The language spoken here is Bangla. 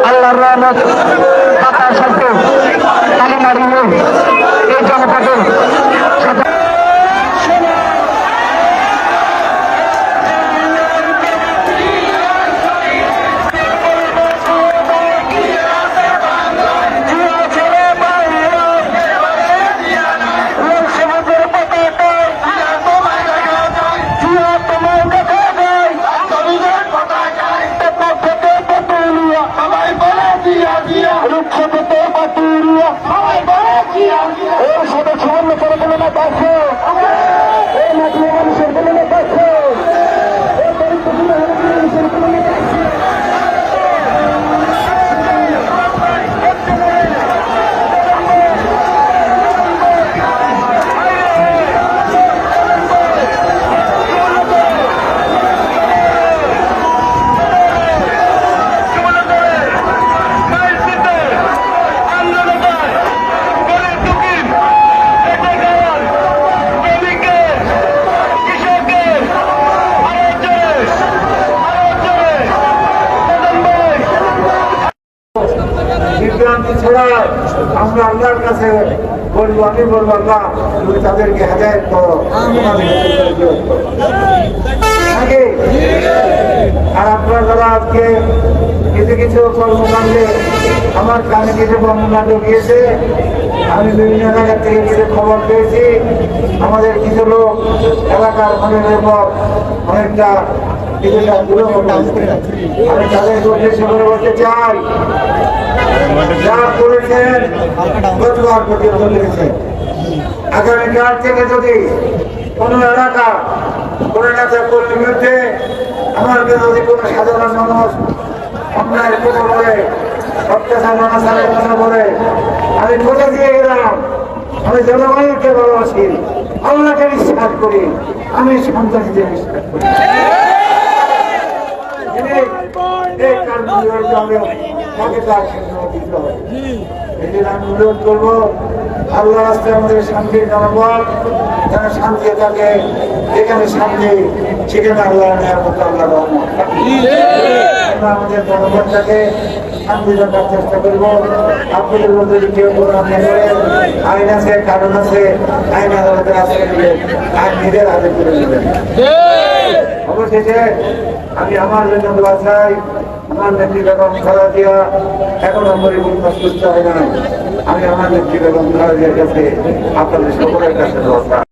আল্লাহর রহমত পাতার সাথে তালি মারিয়ে এই জনপদে আমরা আল্লাহর কাছে বলবো, আমি বলবো আল্লাহ তুমি তাদেরকে হেদায়েত করো। আর আপনারা যারা আজকে কিছু কিছু কর্মকাণ্ডে আমার কানে কিছু কর্মকাণ্ড গিয়েছে, আমি বিভিন্ন জায়গা থেকে কিছু খবর পেয়েছি। আমাদের কিছু লোক এলাকার মানুষের উপর অনেকটা কিছুটা দুর্ঘটনা। আমি তাদেরকে উদ্দেশ্য করে বলতে চাই, যা করেছেন গতবার প্রতিহত করেছেন। আগামীকাল থেকে যদি কোন এলাকা কোন নেতা কর্মীর বিরুদ্ধে আমার যদি কোন সাধারণ মানুষ অন্যায়ের কথা বলে, অত্যাচার অনাচারের কথা বলে, আমি কথা দিয়ে গেলাম আমি জনগণকে ভালোবাসি, আল্লাহকে বিশ্বাস করি, আমি সন্তানকে বিশ্বাস করি। আমি অনুরোধ করবো আল্লাহ রাস্তায় আমাদের শান্তির জনগণ যেন শান্তি থাকে, যেখানে শান্তি সেখানে আল্লাহ নিরাপত্তা, আল্লাহ আমরা আমাদের জনগণটাকে শান্তি রাখার চেষ্টা করবো। আপনাদের মধ্যে কেউ কোনো আইন আছে, কারণ আছে, আইন আদালতের আশ্রয় নেবেন, আইন নিজের হাতে তুলে নেবেন। অবশেষে আমি আমার জন্য দোয়া চাই, আমার নেত্রী বেগম খালেদা জিয়া এখনো পরিপূর্ণ সুস্থ হয় না। আমি আমার নেত্রী বেগম খালেদা জিয়ার কাছে আপনাদের সকলের কাছে দোয়া চাই।